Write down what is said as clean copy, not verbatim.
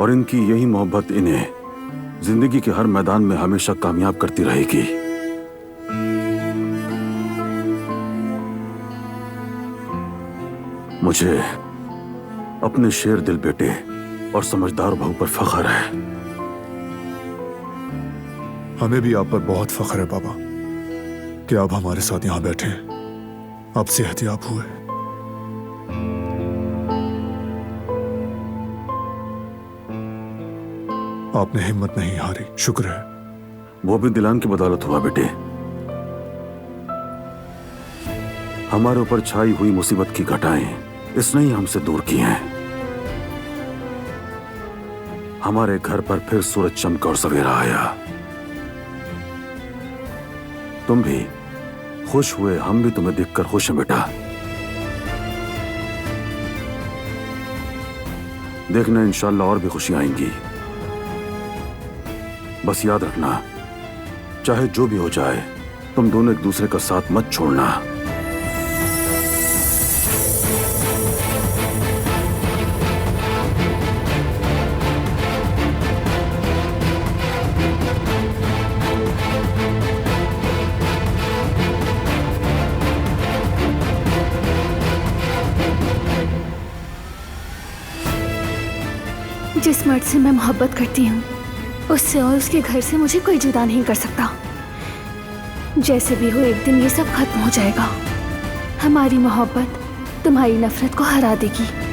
और इनकी यही मोहब्बत इन्हें जिंदगी के हर मैदान में हमेशा कामयाब करती रहेगी। मुझे अपने शेर दिल बेटे और समझदार बहू पर फख्र है। हमें भी आप पर बहुत फख्र है बाबा कि आप हमारे साथ यहाँ बैठे हैं, आप सेहतयाब हुए। आपने हिम्मत नहीं हारी, शुक्र है। वो भी दिलान की बदौलत हुआ बेटे। हमारे ऊपर छाई हुई मुसीबत की घटाएं इसने ही हमसे दूर की हैं। हमारे घर पर फिर सूरज चमका और सवेरा आया। तुम भी खुश हुए, हम भी तुम्हें देखकर खुश हैं बेटा। देखना इंशाल्लाह और भी खुशियां आएंगी। बस याद रखना, चाहे जो भी हो जाए, तुम दोनों एक दूसरे का साथ मत छोड़ना। जिस मर्द से मैं मोहब्बत करती हूँ उससे और उसके घर से मुझे कोई जुदा नहीं कर सकता। जैसे भी हो एक दिन ये सब खत्म हो जाएगा। हमारी मोहब्बत तुम्हारी नफरत को हरा देगी।